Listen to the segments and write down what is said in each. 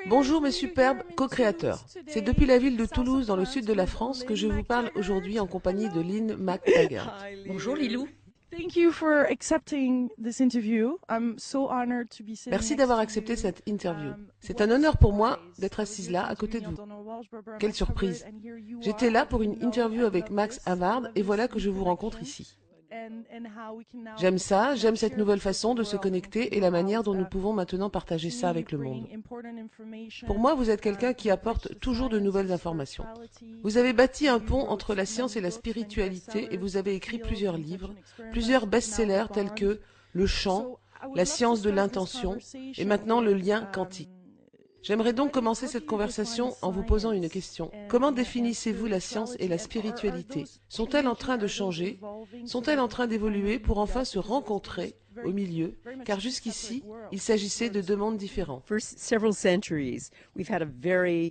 Bonjour mes superbes co-créateurs. C'est depuis la ville de Toulouse dans le sud de la France que je vous parle aujourd'hui en compagnie de Lynn McTaggart. Bonjour Lilou. Merci d'avoir accepté cette interview. C'est un honneur pour moi d'être assise là à côté de vous. Quelle surprise! J'étais là pour une interview avec Max Havard et voilà que je vous rencontre ici. J'aime ça, j'aime cette nouvelle façon de se connecter et la manière dont nous pouvons maintenant partager ça avec le monde. Pour moi, vous êtes quelqu'un qui apporte toujours de nouvelles informations. Vous avez bâti un pont entre la science et la spiritualité et vous avez écrit plusieurs livres, plusieurs best-sellers tels que Le chant, La science de l'intention et maintenant le lien quantique. J'aimerais donc commencer cette conversation en vous posant une question. Comment définissez-vous la science et la spiritualité? Sont-elles en train de changer? Sont-elles en train d'évoluer pour enfin se rencontrer au milieu? Car jusqu'ici, il s'agissait de deux mondes différents.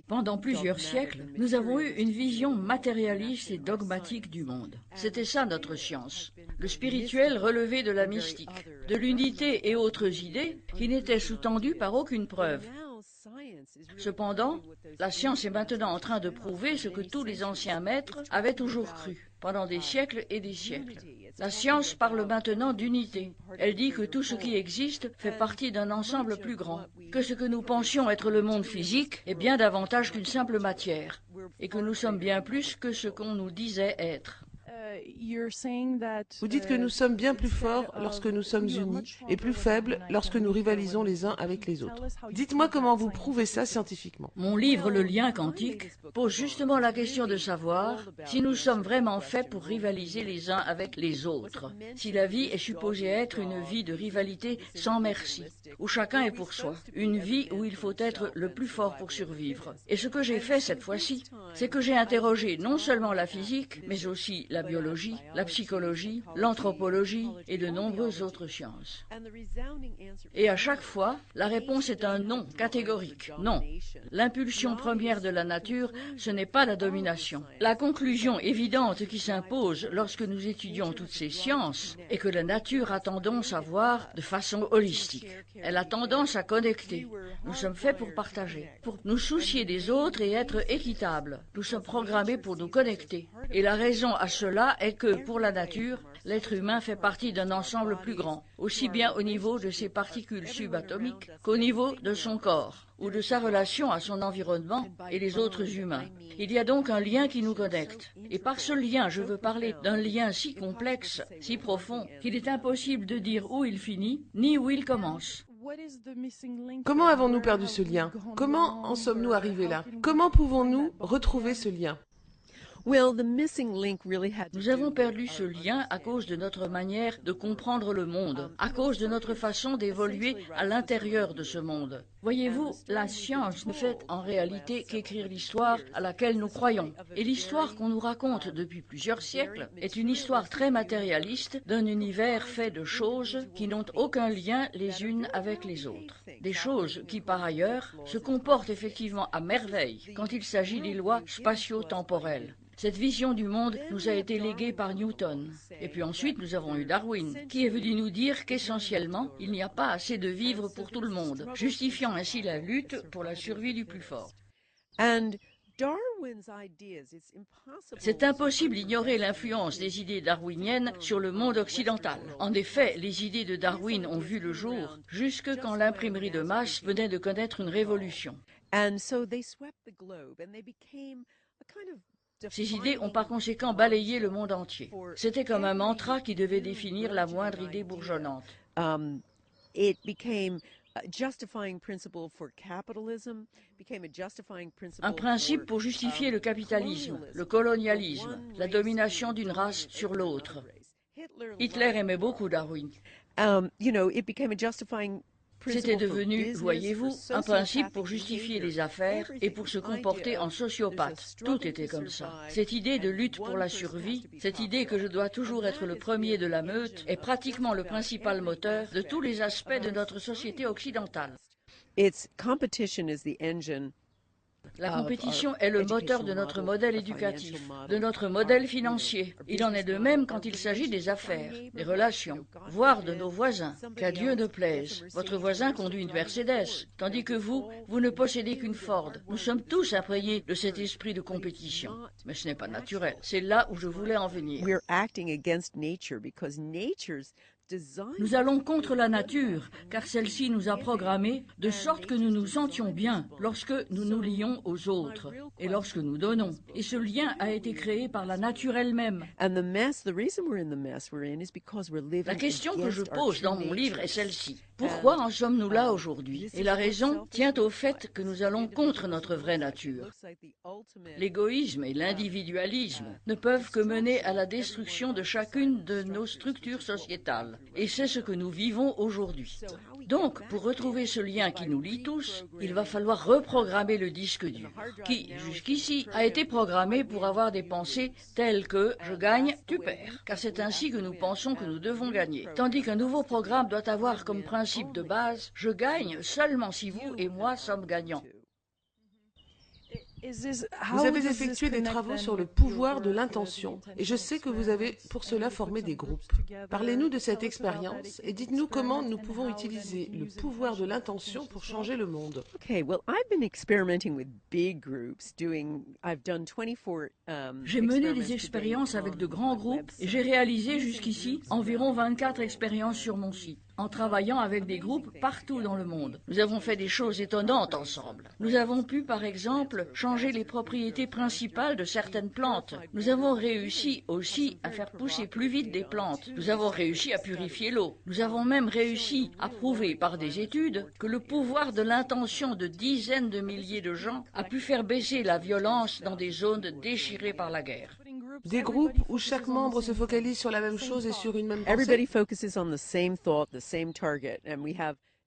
Pendant plusieurs siècles, nous avons eu une vision matérialiste et dogmatique du monde. C'était ça notre science. Le spirituel relevait de la mystique, de l'unité et autres idées qui n'étaient sous-tendues par aucune preuve. Cependant, la science est maintenant en train de prouver ce que tous les anciens maîtres avaient toujours cru, pendant des siècles et des siècles. La science parle maintenant d'unité. Elle dit que tout ce qui existe fait partie d'un ensemble plus grand, que ce que nous pensions être le monde physique est bien davantage qu'une simple matière, et que nous sommes bien plus que ce qu'on nous disait être. Vous dites que nous sommes bien plus forts lorsque nous sommes unis et plus faibles lorsque nous rivalisons les uns avec les autres. Dites-moi comment vous prouvez ça scientifiquement. Mon livre Le lien quantique pose justement la question de savoir si nous sommes vraiment faits pour rivaliser les uns avec les autres, si la vie est supposée être une vie de rivalité sans merci, où chacun est pour soi, une vie où il faut être le plus fort pour survivre. Et ce que j'ai fait cette fois-ci, c'est que j'ai interrogé non seulement la physique, mais aussi la biologie, la psychologie, l'anthropologie et de nombreuses autres sciences. Et à chaque fois, la réponse est un non catégorique. Non. L'impulsion première de la nature, ce n'est pas la domination. La conclusion évidente qui s'impose lorsque nous étudions toutes ces sciences est que la nature a tendance à voir de façon holistique. Elle a tendance à connecter. Nous sommes faits pour partager, pour nous soucier des autres et être équitables. Nous sommes programmés pour nous connecter. Et la raison à cela est que, pour la nature, l'être humain fait partie d'un ensemble plus grand, aussi bien au niveau de ses particules subatomiques qu'au niveau de son corps, ou de sa relation à son environnement et les autres humains. Il y a donc un lien qui nous connecte. Et par ce lien, je veux parler d'un lien si complexe, si profond, qu'il est impossible de dire où il finit, ni où il commence. Comment avons-nous perdu ce lien? Comment en sommes-nous arrivés là? Comment pouvons-nous retrouver ce lien? Nous avons perdu ce lien à cause de notre manière de comprendre le monde, à cause de notre façon d'évoluer à l'intérieur de ce monde. Voyez-vous, la science ne fait en réalité qu'écrire l'histoire à laquelle nous croyons. Et l'histoire qu'on nous raconte depuis plusieurs siècles est une histoire très matérialiste d'un univers fait de choses qui n'ont aucun lien les unes avec les autres. Des choses qui, par ailleurs, se comportent effectivement à merveille quand il s'agit des lois spatio-temporelles. Cette vision du monde nous a été léguée par Newton. Et puis ensuite, nous avons eu Darwin, qui est venu nous dire qu'essentiellement, il n'y a pas assez de vivres pour tout le monde, justifiant ainsi la lutte pour la survie du plus fort. C'est impossible d'ignorer l'influence des idées darwiniennes sur le monde occidental. En effet, les idées de Darwin ont vu le jour jusque quand l'imprimerie de masse venait de connaître une révolution. Ces idées ont par conséquent balayé le monde entier. C'était comme un mantra qui devait définir la moindre idée bourgeonnante. Un principe pour justifier le capitalisme, le colonialisme, la domination d'une race sur l'autre. Hitler aimait beaucoup Darwin. C'était devenu, voyez-vous, un principe pour justifier les affaires et pour se comporter en sociopathe. Tout était comme ça. Cette idée de lutte pour la survie, cette idée que je dois toujours être le premier de la meute, est pratiquement le principal moteur de tous les aspects de notre société occidentale. La compétition est le moteur de notre modèle éducatif, de notre modèle financier. Il en est de même quand il s'agit des affaires, des relations, voire de nos voisins. Qu'à Dieu ne plaise, votre voisin conduit une Mercedes, tandis que vous ne possédez qu'une Ford. Nous sommes tous imprégnés de cet esprit de compétition. Mais ce n'est pas naturel. C'est là où je voulais en venir. Nous allons contre la nature, car celle-ci nous a programmés de sorte que nous nous sentions bien lorsque nous nous lions aux autres et lorsque nous donnons. Et ce lien a été créé par la nature elle-même. La question que je pose dans mon livre est celle-ci. Pourquoi en sommes-nous là aujourd'hui? Et la raison tient au fait que nous allons contre notre vraie nature. L'égoïsme et l'individualisme ne peuvent que mener à la destruction de chacune de nos structures sociétales. Et c'est ce que nous vivons aujourd'hui. Donc, pour retrouver ce lien qui nous lie tous, il va falloir reprogrammer le disque dur, qui, jusqu'ici, a été programmé pour avoir des pensées telles que « je gagne, tu perds », car c'est ainsi que nous pensons que nous devons gagner. Tandis qu'un nouveau programme doit avoir comme principe de base « je gagne seulement si vous et moi sommes gagnants ». Vous avez effectué des travaux sur le pouvoir de l'intention et je sais que vous avez pour cela formé des groupes. Parlez-nous de cette expérience et dites-nous comment nous pouvons utiliser le pouvoir de l'intention pour changer le monde. J'ai mené des expériences avec de grands groupes et j'ai réalisé jusqu'ici environ 24 expériences sur mon site, en travaillant avec des groupes partout dans le monde. Nous avons fait des choses étonnantes ensemble. Nous avons pu, par exemple, changer les propriétés principales de certaines plantes. Nous avons réussi aussi à faire pousser plus vite des plantes. Nous avons réussi à purifier l'eau. Nous avons même réussi à prouver par des études que le pouvoir de l'intention de dizaines de milliers de gens a pu faire baisser la violence dans des zones déchirées par la guerre. Des groupes où chaque membre se focalise sur la même chose et sur une même pensée.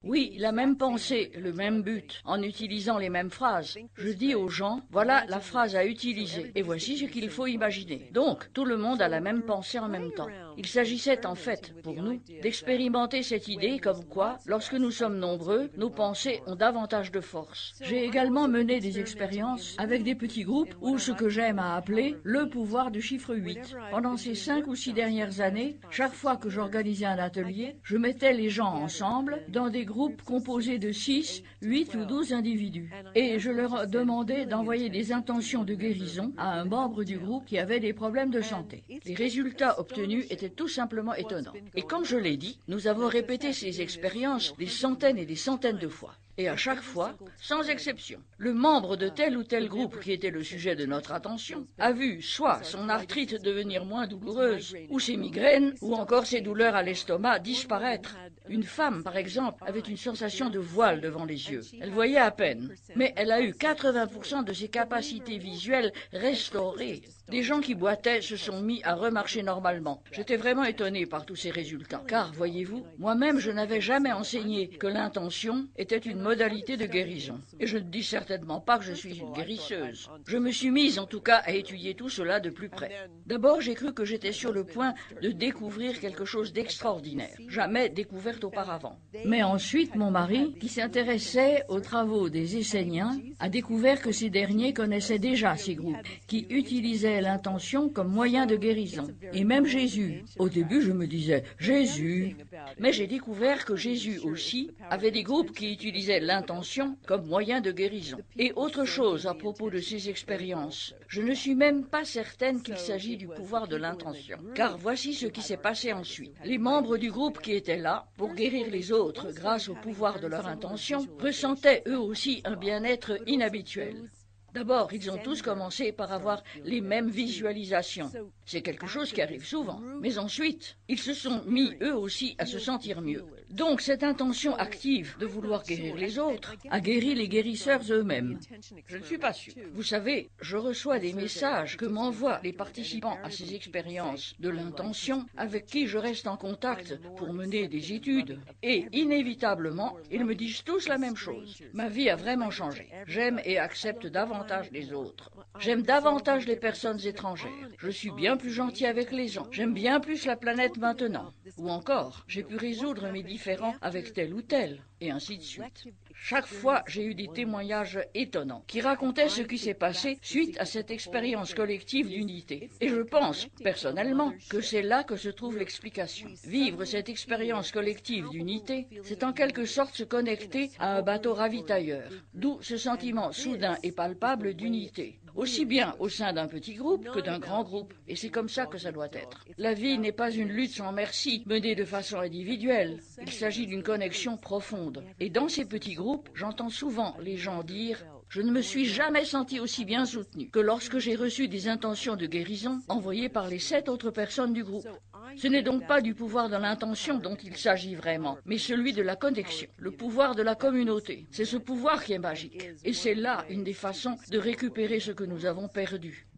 Oui, la même pensée, le même but, en utilisant les mêmes phrases. Je dis aux gens, voilà la phrase à utiliser, et voici ce qu'il faut imaginer. Donc, tout le monde a la même pensée en même temps. Il s'agissait en fait, pour nous, d'expérimenter cette idée comme quoi, lorsque nous sommes nombreux, nos pensées ont davantage de force. J'ai également mené des expériences avec des petits groupes où ce que j'aime à appeler le pouvoir du chiffre 8. Pendant ces 5 ou 6 dernières années, chaque fois que j'organisais un atelier, je mettais les gens ensemble dans des groupes composés de 6, 8 ou 12 individus. Et je leur demandais d'envoyer des intentions de guérison à un membre du groupe qui avait des problèmes de santé. Les résultats obtenus étaient tout simplement étonnants. Et comme je l'ai dit, nous avons répété ces expériences des centaines et des centaines de fois. Et à chaque fois, sans exception, le membre de tel ou tel groupe qui était le sujet de notre attention a vu soit son arthrite devenir moins douloureuse, ou ses migraines, ou encore ses douleurs à l'estomac disparaître. Une femme, par exemple, avait une sensation de voile devant les yeux. Elle voyait à peine, mais elle a eu 80% de ses capacités visuelles restaurées. Des gens qui boitaient se sont mis à remarcher normalement. J'étais vraiment étonné par tous ces résultats. Car, voyez-vous, moi-même je n'avais jamais enseigné que l'intention était une modalité de guérison. Et je ne dis certainement pas que je suis une guérisseuse. Je me suis mise en tout cas à étudier tout cela de plus près. D'abord, j'ai cru que j'étais sur le point de découvrir quelque chose d'extraordinaire, jamais découvert auparavant. Mais ensuite, mon mari, qui s'intéressait aux travaux des Esséniens, a découvert que ces derniers connaissaient déjà ces groupes, qui utilisaient l'intention comme moyen de guérison. Et même Jésus. Au début, je me disais « Jésus ». Mais j'ai découvert que Jésus aussi avait des groupes qui utilisaient l'intention comme moyen de guérison. Et autre chose à propos de ces expériences, je ne suis même pas certaine qu'il s'agit du pouvoir de l'intention. Car voici ce qui s'est passé ensuite. Les membres du groupe qui étaient là, pour guérir les autres grâce au pouvoir de leur intention, ressentaient eux aussi un bien-être inhabituel. D'abord, ils ont tous commencé par avoir les mêmes visualisations. C'est quelque chose qui arrive souvent. Mais ensuite, ils se sont mis eux aussi à se sentir mieux. Donc, cette intention active de vouloir guérir les autres a guéri les guérisseurs eux-mêmes. Je ne suis pas sûre. Vous savez, je reçois des messages que m'envoient les participants à ces expériences de l'intention avec qui je reste en contact pour mener des études. Et inévitablement, ils me disent tous la même chose. Ma vie a vraiment changé. J'aime et accepte davantage les autres. J'aime davantage les personnes étrangères. Je suis bien plus gentil avec les gens. J'aime bien plus la planète maintenant. Ou encore, j'ai pu résoudre mes différends avec tel ou tel, et ainsi de suite. Chaque fois, j'ai eu des témoignages étonnants qui racontaient ce qui s'est passé suite à cette expérience collective d'unité. Et je pense, personnellement, que c'est là que se trouve l'explication. Vivre cette expérience collective d'unité, c'est en quelque sorte se connecter à un bateau ravitailleur, d'où ce sentiment soudain et palpable d'unité, aussi bien au sein d'un petit groupe que d'un grand groupe. Et c'est comme ça que ça doit être. La vie n'est pas une lutte sans merci, menée de façon individuelle. Il s'agit d'une connexion profonde. Et dans ces petits groupes, j'entends souvent les gens dire « Je ne me suis jamais senti aussi bien soutenu que lorsque j'ai reçu des intentions de guérison envoyées par les 7 autres personnes du groupe. » Ce n'est donc pas du pouvoir de l'intention dont il s'agit vraiment, mais celui de la connexion, le pouvoir de la communauté. C'est ce pouvoir qui est magique. Et c'est là une des façons de récupérer ce que nous avons perdu.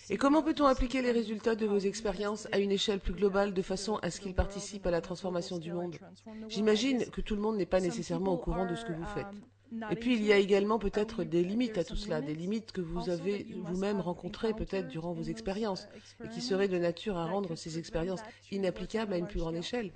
Et comment peut-on appliquer les résultats de vos expériences à une échelle plus globale de façon à ce qu'ils participent à la transformation du monde? J'imagine que tout le monde n'est pas nécessairement au courant de ce que vous faites. Et puis il y a également peut-être des limites à tout cela, des limites que vous avez vous-même rencontrées peut-être durant vos expériences et qui seraient de nature à rendre ces expériences inapplicables à une plus grande échelle.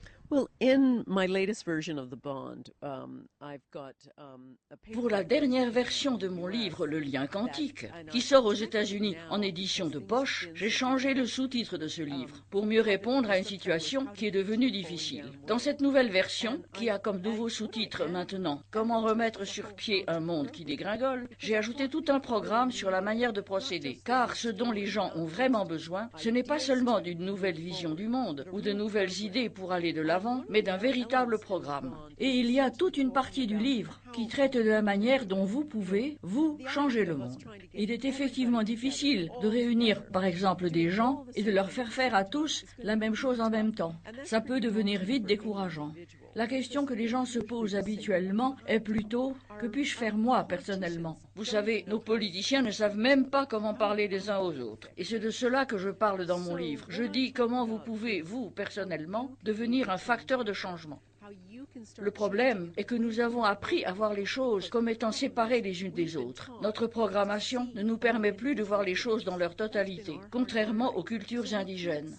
Pour la dernière version de mon livre Le lien quantique, qui sort aux États-Unis en édition de poche, j'ai changé le sous-titre de ce livre pour mieux répondre à une situation qui est devenue difficile. Dans cette nouvelle version, qui a comme nouveau sous-titre maintenant « Comment remettre sur pied un monde qui dégringole », j'ai ajouté tout un programme sur la manière de procéder. Car ce dont les gens ont vraiment besoin, ce n'est pas seulement d'une nouvelle vision du monde ou de nouvelles idées pour aller de l'avant, mais d'un véritable programme. Et il y a toute une partie du livre qui traite de la manière dont vous pouvez, vous, changer le monde. Il est effectivement difficile de réunir, par exemple, des gens et de leur faire à tous la même chose en même temps. Ça peut devenir vite décourageant. La question que les gens se posent habituellement est plutôt « Que puis-je faire moi, personnellement ?» Vous savez, nos politiciens ne savent même pas comment parler les uns aux autres. Et c'est de cela que je parle dans mon livre. Je dis comment vous pouvez, vous, personnellement, devenir un facteur de changement. Le problème est que nous avons appris à voir les choses comme étant séparées les unes des autres. Notre programmation ne nous permet plus de voir les choses dans leur totalité, contrairement aux cultures indigènes.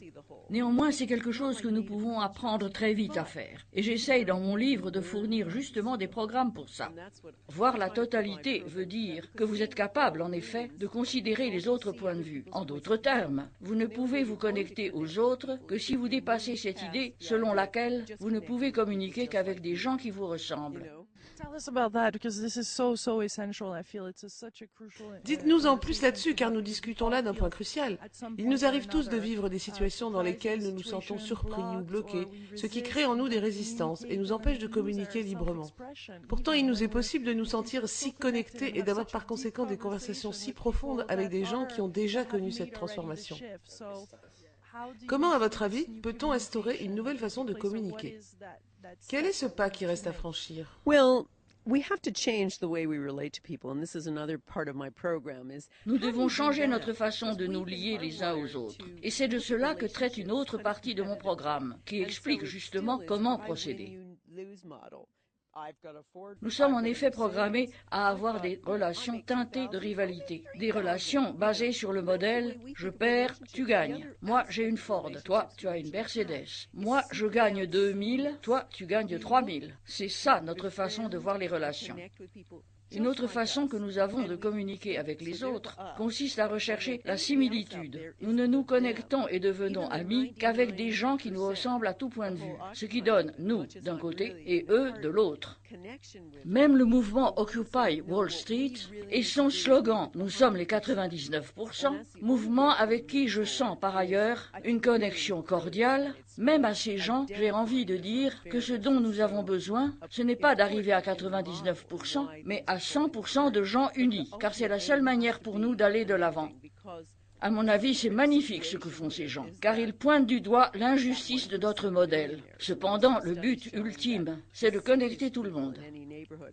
Néanmoins, c'est quelque chose que nous pouvons apprendre très vite à faire. Et j'essaye dans mon livre de fournir justement des programmes pour ça. Voir la totalité veut dire que vous êtes capable, en effet, de considérer les autres points de vue. En d'autres termes, vous ne pouvez vous connecter aux autres que si vous dépassez cette idée selon laquelle vous ne pouvez communiquer qu'avec des gens qui vous ressemblent. Dites-nous en plus là-dessus, car nous discutons là d'un point crucial. Il nous arrive tous de vivre des situations dans lesquelles nous nous sentons surpris ou bloqués, ce qui crée en nous des résistances et nous empêche de communiquer librement. Pourtant, il nous est possible de nous sentir si connectés et d'avoir par conséquent des conversations si profondes avec des gens qui ont déjà connu cette transformation. Comment, à votre avis, peut-on instaurer une nouvelle façon de communiquer? Quel est ce pas qui reste à franchir? Nous devons changer notre façon de nous lier les uns aux autres. Et c'est de cela que traite une autre partie de mon programme, qui explique justement comment procéder. Nous sommes en effet programmés à avoir des relations teintées de rivalité. Des relations basées sur le modèle « je perds, tu gagnes ». Moi, j'ai une Ford, toi, tu as une Mercedes. Moi, je gagne 2000, toi, tu gagnes 3000. C'est ça notre façon de voir les relations. Une autre façon que nous avons de communiquer avec les autres consiste à rechercher la similitude. Nous ne nous connectons et devenons amis qu'avec des gens qui nous ressemblent à tout point de vue, ce qui donne nous d'un côté et eux de l'autre. Même le mouvement Occupy Wall Street et son slogan « Nous sommes les 99%», mouvement avec qui je sens par ailleurs une connexion cordiale. Même à ces gens, j'ai envie de dire que ce dont nous avons besoin, ce n'est pas d'arriver à 99%, mais à 100% de gens unis, car c'est la seule manière pour nous d'aller de l'avant. À mon avis, c'est magnifique ce que font ces gens, car ils pointent du doigt l'injustice de notre modèle. Cependant, le but ultime, c'est de connecter tout le monde.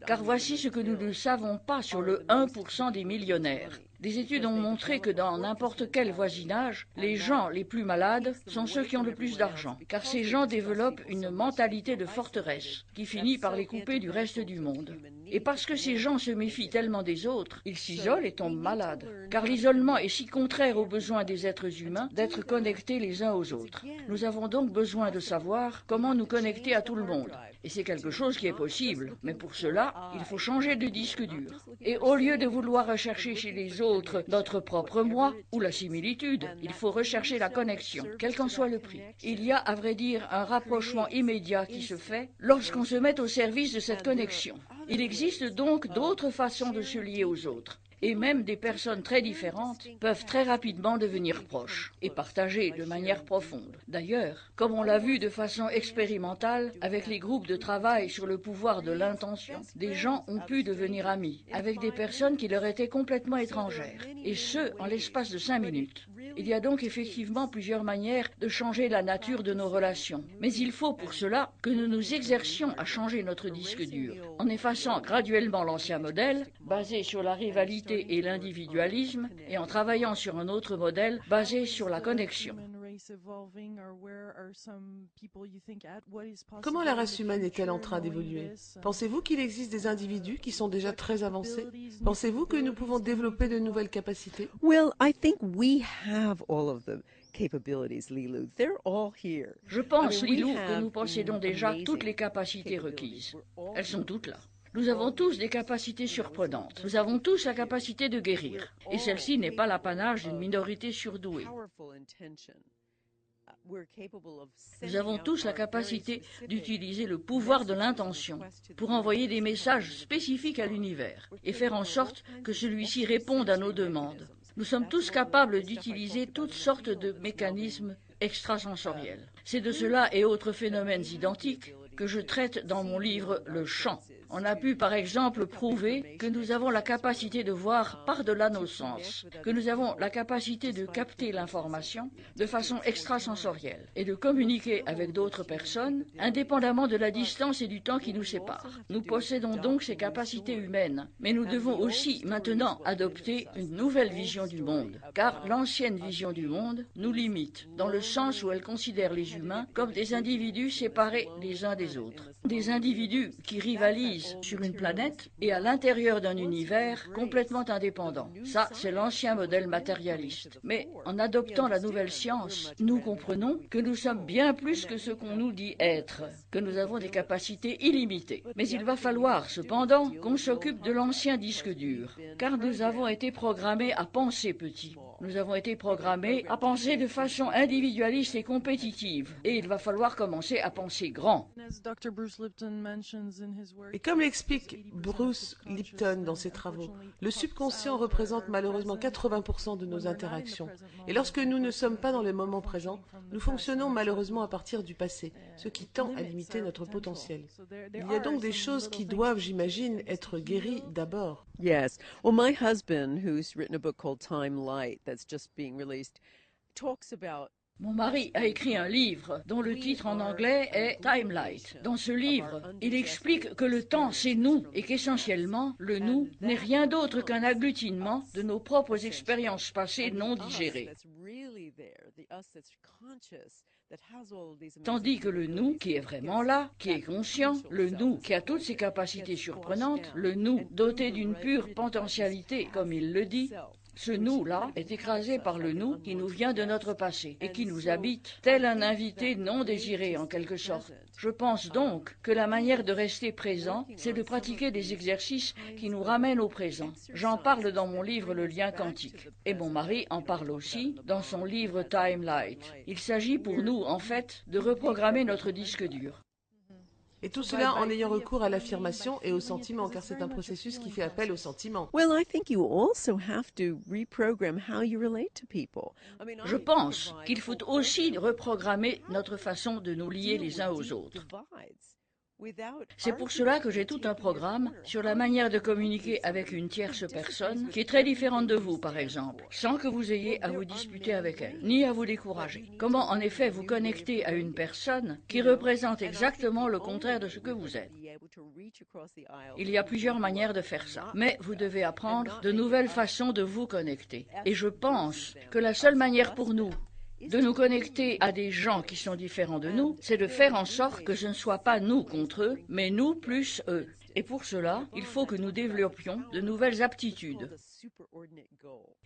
Car voici ce que nous ne savons pas sur le 1% des millionnaires. Des études ont montré que dans n'importe quel voisinage, les gens les plus malades sont ceux qui ont le plus d'argent, car ces gens développent une mentalité de forteresse qui finit par les couper du reste du monde. Et parce que ces gens se méfient tellement des autres, ils s'isolent et tombent malades. Car l'isolement est si contraire aux besoins des êtres humains d'être connectés les uns aux autres. Nous avons donc besoin de savoir comment nous connecter à tout le monde. Et c'est quelque chose qui est possible. Mais pour cela, il faut changer de disque dur. Et au lieu de vouloir rechercher chez les autres notre propre moi ou la similitude, il faut rechercher la connexion, quel qu'en soit le prix. Il y a, à vrai dire, un rapprochement immédiat qui se fait lorsqu'on se met au service de cette connexion. Il existe donc d'autres façons de se lier aux autres. Et même des personnes très différentes peuvent très rapidement devenir proches et partager de manière profonde. D'ailleurs, comme on l'a vu de façon expérimentale avec les groupes de travail sur le pouvoir de l'intention, des gens ont pu devenir amis avec des personnes qui leur étaient complètement étrangères, et ce, en l'espace de 5 minutes. Il y a donc effectivement plusieurs manières de changer la nature de nos relations. Mais il faut pour cela que nous nous exercions à changer notre disque dur, en effaçant graduellement l'ancien modèle, basé sur la rivalité et l'individualisme, et en travaillant sur un autre modèle basé sur la connexion. Comment la race humaine est-elle en train d'évoluer? Pensez-vous qu'il existe des individus qui sont déjà très avancés? Pensez-vous que nous pouvons développer de nouvelles capacités? Well, I think we have all of the capabilities, Lilu. They're all here. Je pense, Lilou, que nous possédons déjà toutes les capacités requises. Elles sont toutes là. Nous avons tous des capacités surprenantes. Nous avons tous la capacité de guérir. Et celle-ci n'est pas l'apanage d'une minorité surdouée. Nous avons tous la capacité d'utiliser le pouvoir de l'intention pour envoyer des messages spécifiques à l'univers et faire en sorte que celui-ci réponde à nos demandes. Nous sommes tous capables d'utiliser toutes sortes de mécanismes extrasensoriels. C'est de cela et autres phénomènes identiques que je traite dans mon livre Le Chant. On a pu par exemple prouver que nous avons la capacité de voir par-delà nos sens, que nous avons la capacité de capter l'information de façon extrasensorielle et de communiquer avec d'autres personnes indépendamment de la distance et du temps qui nous séparent. Nous possédons donc ces capacités humaines, mais nous devons aussi maintenant adopter une nouvelle vision du monde, car l'ancienne vision du monde nous limite dans le sens où elle considère les humains comme des individus séparés les uns des autres, des individus qui rivalisent sur une planète et à l'intérieur d'un univers complètement indépendant. Ça, c'est l'ancien modèle matérialiste. Mais en adoptant la nouvelle science, nous comprenons que nous sommes bien plus que ce qu'on nous dit être, que nous avons des capacités illimitées. Mais il va falloir cependant qu'on s'occupe de l'ancien disque dur, car nous avons été programmés à penser petit. Nous avons été programmés à penser de façon individualiste et compétitive, et il va falloir commencer à penser grand. Et comme l'explique Bruce Lipton dans ses travaux, le subconscient représente malheureusement 80% de nos interactions. Et lorsque nous ne sommes pas dans le moment présent, nous fonctionnons malheureusement à partir du passé, ce qui tend à limiter notre potentiel. Il y a donc des choses qui doivent, j'imagine, être guéries d'abord. Yes. Well, my husband, who's written a book called Time Light that's just being released, talks about Mon mari a écrit un livre dont le titre en anglais est Time Light. Dans ce livre, il explique que le temps, c'est nous et qu'essentiellement, le nous n'est rien d'autre qu'un agglutinement de nos propres expériences passées non digérées. Tandis que le nous qui est vraiment là, qui est conscient, le nous qui a toutes ses capacités surprenantes, le nous doté d'une pure potentialité, comme il le dit, ce nous-là est écrasé par le nous qui nous vient de notre passé et qui nous habite, tel un invité non désiré en quelque sorte. Je pense donc que la manière de rester présent, c'est de pratiquer des exercices qui nous ramènent au présent. J'en parle dans mon livre Le lien quantique. Et mon mari en parle aussi dans son livre Time Light. Il s'agit pour nous, en fait, de reprogrammer notre disque dur. Et tout cela en ayant recours à l'affirmation et au sentiment, car c'est un processus qui fait appel au sentiment. Well, I think you also have to reprogram how you relate to people. Je pense qu'il faut aussi reprogrammer notre façon de nous lier les uns aux autres. C'est pour cela que j'ai tout un programme sur la manière de communiquer avec une tierce personne qui est très différente de vous, par exemple, sans que vous ayez à vous disputer avec elle, ni à vous décourager. Comment, en effet, vous connecter à une personne qui représente exactement le contraire de ce que vous êtes. Il y a plusieurs manières de faire ça, mais vous devez apprendre de nouvelles façons de vous connecter. Et je pense que la seule manière pour nous de nous connecter à des gens qui sont différents de nous, c'est de faire en sorte que ce ne soit pas nous contre eux, mais nous plus eux. Et pour cela, il faut que nous développions de nouvelles aptitudes.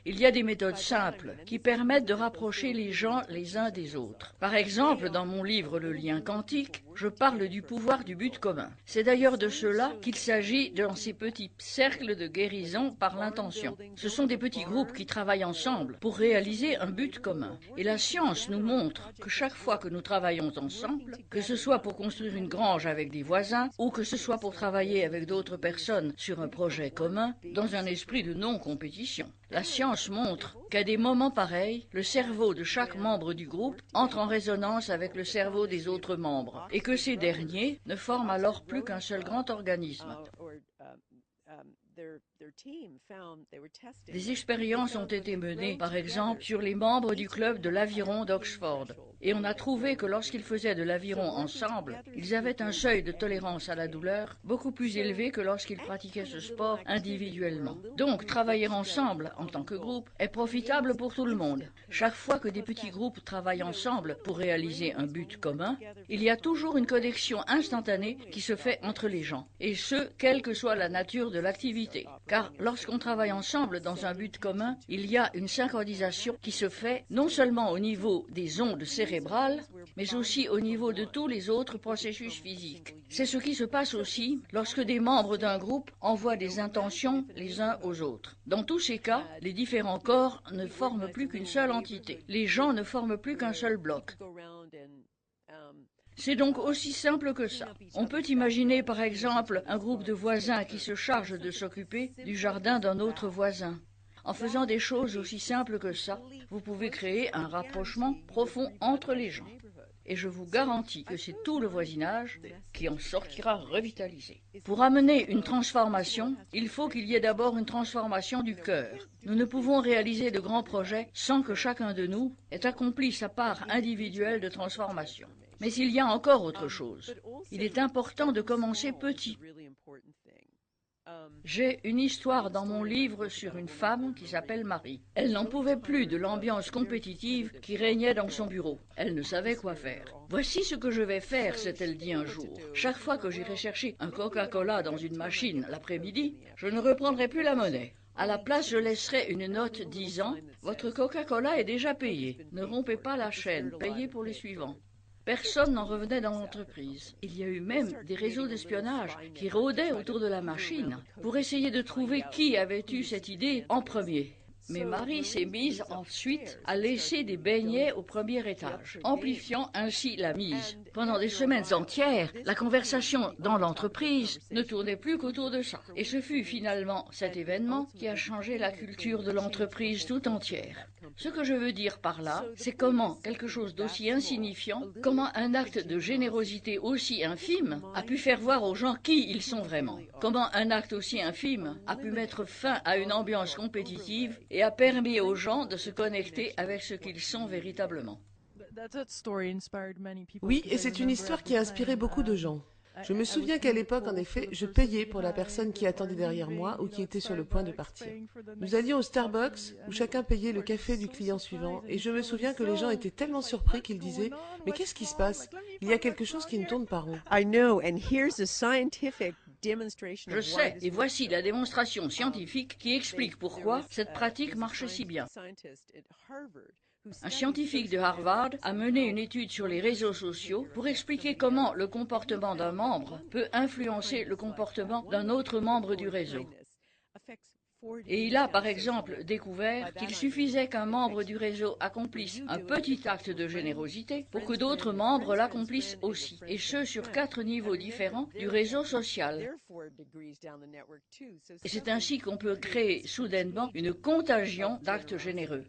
Il y a des méthodes simples qui permettent de rapprocher les gens les uns des autres. Par exemple, dans mon livre Le lien quantique, je parle du pouvoir du but commun. C'est d'ailleurs de cela qu'il s'agit dans ces petits cercles de guérison par l'intention. Ce sont des petits groupes qui travaillent ensemble pour réaliser un but commun. Et la science nous montre que chaque fois que nous travaillons ensemble, que ce soit pour construire une grange avec des voisins ou que ce soit pour travailler avec d'autres personnes sur un projet commun, dans un esprit de non-compétition, la science montre qu'à des moments pareils, le cerveau de chaque membre du groupe entre en résonance avec le cerveau des autres membres et que ces derniers ne forment alors plus qu'un seul grand organisme. Des expériences ont été menées, par exemple, sur les membres du club de l'aviron d'Oxford. Et on a trouvé que lorsqu'ils faisaient de l'aviron ensemble, ils avaient un seuil de tolérance à la douleur beaucoup plus élevé que lorsqu'ils pratiquaient ce sport individuellement. Donc, travailler ensemble, en tant que groupe, est profitable pour tout le monde. Chaque fois que des petits groupes travaillent ensemble pour réaliser un but commun, il y a toujours une connexion instantanée qui se fait entre les gens. Et ce, quelle que soit la nature de l'activité. Car lorsqu'on travaille ensemble dans un but commun, il y a une synchronisation qui se fait non seulement au niveau des ondes cérébrales, mais aussi au niveau de tous les autres processus physiques. C'est ce qui se passe aussi lorsque des membres d'un groupe envoient des intentions les uns aux autres. Dans tous ces cas, les différents corps ne forment plus qu'une seule entité. Les gens ne forment plus qu'un seul bloc. C'est donc aussi simple que ça. On peut imaginer par exemple un groupe de voisins qui se charge de s'occuper du jardin d'un autre voisin. En faisant des choses aussi simples que ça, vous pouvez créer un rapprochement profond entre les gens. Et je vous garantis que c'est tout le voisinage qui en sortira revitalisé. Pour amener une transformation, il faut qu'il y ait d'abord une transformation du cœur. Nous ne pouvons réaliser de grands projets sans que chacun de nous ait accompli sa part individuelle de transformation. Mais il y a encore autre chose. Il est important de commencer petit. J'ai une histoire dans mon livre sur une femme qui s'appelle Marie. Elle n'en pouvait plus de l'ambiance compétitive qui régnait dans son bureau. Elle ne savait quoi faire. « Voici ce que je vais faire », s'est-elle dit un jour. « Chaque fois que j'irai chercher un Coca-Cola dans une machine l'après-midi, je ne reprendrai plus la monnaie. À la place, je laisserai une note disant « Votre Coca-Cola est déjà payé. Ne rompez pas la chaîne. Payez pour les suivants. » Personne n'en revenait dans l'entreprise. Il y a eu même des réseaux d'espionnage qui rôdaient autour de la machine pour essayer de trouver qui avait eu cette idée en premier. Mais Marie s'est mise ensuite à laisser des beignets au premier étage, amplifiant ainsi la mise. Pendant des semaines entières, la conversation dans l'entreprise ne tournait plus qu'autour de ça. Et ce fut finalement cet événement qui a changé la culture de l'entreprise tout entière. Ce que je veux dire par là, c'est comment quelque chose d'aussi insignifiant, comment un acte de générosité aussi infime a pu faire voir aux gens qui ils sont vraiment. Comment un acte aussi infime a pu mettre fin à une ambiance compétitive et a permis aux gens de se connecter avec ce qu'ils sont véritablement. Oui, et c'est une histoire qui a inspiré beaucoup de gens. Je me souviens qu'à l'époque, en effet, je payais pour la personne qui attendait derrière moi ou qui était sur le point de partir. Nous allions au Starbucks où chacun payait le café du client suivant et je me souviens que les gens étaient tellement surpris qu'ils disaient « Mais qu'est-ce qui se passe? Il y a quelque chose qui ne tourne pas rond. » Je sais, et voici la démonstration scientifique qui explique pourquoi cette pratique marche si bien. Un scientifique de Harvard a mené une étude sur les réseaux sociaux pour expliquer comment le comportement d'un membre peut influencer le comportement d'un autre membre du réseau. Et il a, par exemple, découvert qu'il suffisait qu'un membre du réseau accomplisse un petit acte de générosité pour que d'autres membres l'accomplissent aussi, et ce sur 4 niveaux différents du réseau social. Et c'est ainsi qu'on peut créer soudainement une contagion d'actes généreux.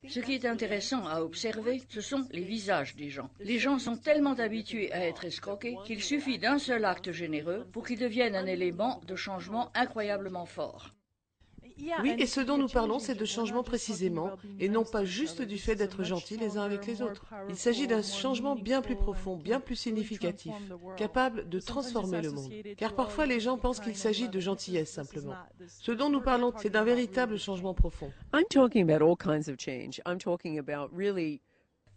Ce qui est intéressant à observer, ce sont les visages des gens. Les gens sont tellement habitués à être escroqués qu'il suffit d'un seul acte généreux pour qu'ils deviennent un élément de changement incroyablement fort. Oui, et ce dont nous parlons, c'est de changement précisément, et non pas juste du fait d'être gentils les uns avec les autres. Il s'agit d'un changement bien plus profond, bien plus significatif, capable de transformer le monde. Car parfois les gens pensent qu'il s'agit de gentillesse simplement. Ce dont nous parlons, c'est d'un véritable changement profond.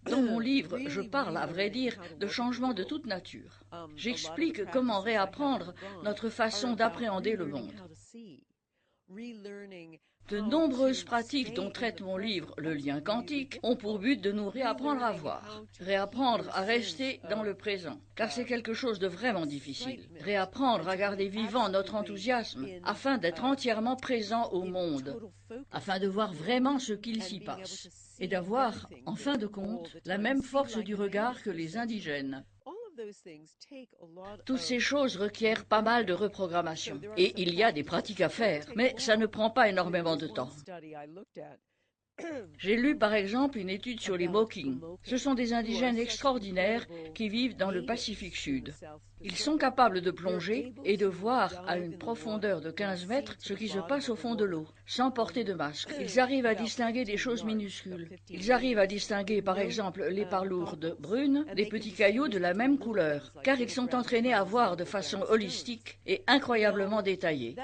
Dans mon livre, je parle, à vrai dire, de changements de toute nature. J'explique comment réapprendre notre façon d'appréhender le monde. De nombreuses pratiques dont traite mon livre Le lien quantique ont pour but de nous réapprendre à voir, réapprendre à rester dans le présent, car c'est quelque chose de vraiment difficile. Réapprendre à garder vivant notre enthousiasme afin d'être entièrement présent au monde, afin de voir vraiment ce qu'il s'y passe, et d'avoir, en fin de compte, la même force du regard que les indigènes. Toutes ces choses requièrent pas mal de reprogrammation. Et il y a des pratiques à faire, mais ça ne prend pas énormément de temps. J'ai lu par exemple une étude sur les Mokings. Ce sont des indigènes extraordinaires qui vivent dans le Pacifique Sud. Ils sont capables de plonger et de voir à une profondeur de 15 mètres ce qui se passe au fond de l'eau, sans porter de masque. Ils arrivent à distinguer des choses minuscules. Ils arrivent à distinguer par exemple les parts lourdes brunes des petits cailloux de la même couleur, car ils sont entraînés à voir de façon holistique et incroyablement détaillée.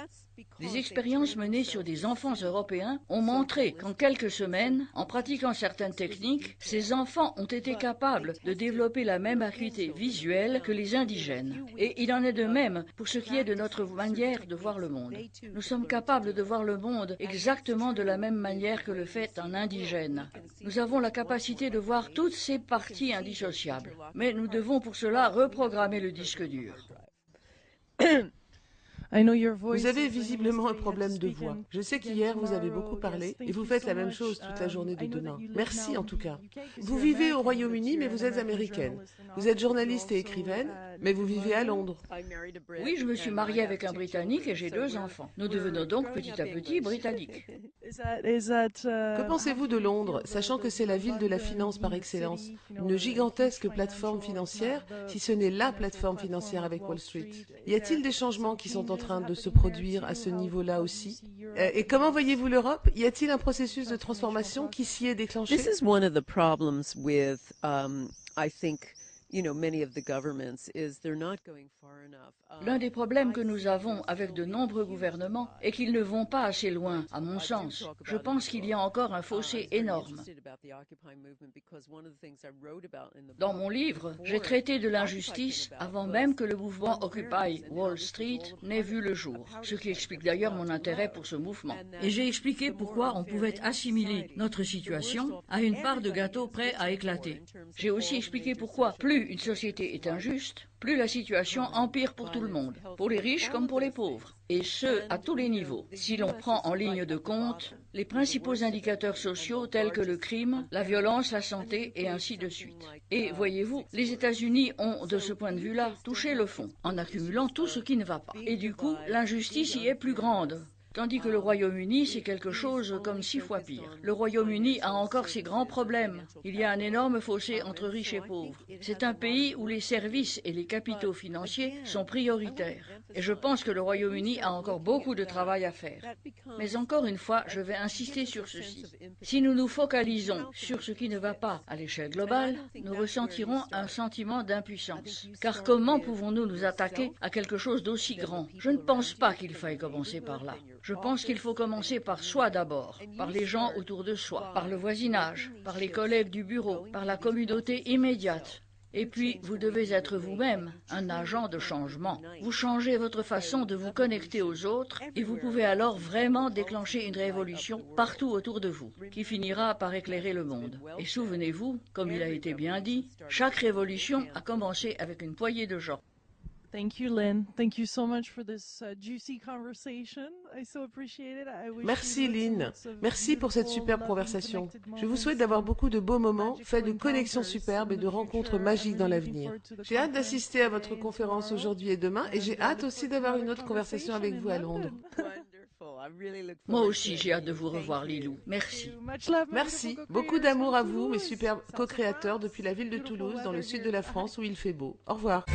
Des expériences menées sur des enfants européens ont montré qu'en quelques semaines, en pratiquant certaines techniques, ces enfants ont été capables de développer la même acuité visuelle que les indigènes. Et il en est de même pour ce qui est de notre manière de voir le monde. Nous sommes capables de voir le monde exactement de la même manière que le fait un indigène. Nous avons la capacité de voir toutes ces parties indissociables. Mais nous devons pour cela reprogrammer le disque dur. Vous avez visiblement un problème de voix. Je sais qu'hier, vous avez beaucoup parlé et vous faites la même chose toute la journée de demain. Merci en tout cas. Vous vivez au Royaume-Uni, mais vous êtes américaine. Vous êtes journaliste et écrivaine, mais vous vivez à Londres. Oui, je me suis mariée avec un Britannique et j'ai 2 enfants. Nous devenons donc petit à petit britanniques. Que pensez-vous de Londres, sachant que c'est la ville de la finance par excellence, une gigantesque plateforme financière, si ce n'est la plateforme financière avec Wall Street? Y a-t-il des changements qui sont en train de se produire à ce niveau-là aussi? Et comment voyez-vous l'Europe? Y a-t-il un processus de transformation qui s'y est déclenché? This is one of the problems with, I think, many of the governments is they're not going far enough. L'un des problèmes que nous avons avec de nombreux gouvernements est qu'ils ne vont pas assez loin, à mon sens. Je pense qu'il y a encore un fossé énorme. Dans mon livre, j'ai traité de l'injustice avant même que le mouvement Occupy Wall Street n'ait vu le jour, ce qui explique d'ailleurs mon intérêt pour ce mouvement. Et j'ai expliqué pourquoi on pouvait assimiler notre situation à une part de gâteau prêt à éclater. J'ai aussi expliqué pourquoi plus une société est injuste, plus la situation empire pour tout le monde, pour les riches comme pour les pauvres, et ce, à tous les niveaux. Si l'on prend en ligne de compte les principaux indicateurs sociaux tels que le crime, la violence, la santé et ainsi de suite. Et voyez-vous, les États-Unis ont, de ce point de vue-là, touché le fond, en accumulant tout ce qui ne va pas. Et du coup, l'injustice y est plus grande. Tandis que le Royaume-Uni, c'est quelque chose comme 6 fois pire. Le Royaume-Uni a encore ses grands problèmes. Il y a un énorme fossé entre riches et pauvres. C'est un pays où les services et les capitaux financiers sont prioritaires. Et je pense que le Royaume-Uni a encore beaucoup de travail à faire. Mais encore une fois, je vais insister sur ceci. Si nous nous focalisons sur ce qui ne va pas à l'échelle globale, nous ressentirons un sentiment d'impuissance. Car comment pouvons-nous nous attaquer à quelque chose d'aussi grand? Je ne pense pas qu'il faille commencer par là. Je pense qu'il faut commencer par soi d'abord, par les gens autour de soi, par le voisinage, par les collègues du bureau, par la communauté immédiate. Et puis, vous devez être vous-même un agent de changement. Vous changez votre façon de vous connecter aux autres et vous pouvez alors vraiment déclencher une révolution partout autour de vous, qui finira par éclairer le monde. Et souvenez-vous, comme il a été bien dit, chaque révolution a commencé avec une poignée de gens. Thank you, Lynn. Thank you so much for this juicy conversation. I so appreciate it. Merci, Lynn. Merci pour cette superbe conversation. Je vous souhaite d'avoir beaucoup de beaux moments, faits de connexions superbes et de rencontres magiques dans l'avenir. J'ai hâte d'assister à votre conférence aujourd'hui et demain, et j'ai hâte aussi d'avoir une autre conversation avec vous à Londres. Moi aussi, j'ai hâte de vous revoir, Lilou. Merci. Merci. Beaucoup d'amour à vous, mes superbes co-créateurs depuis la ville de Toulouse, dans le sud de la France, où il fait beau. Au revoir.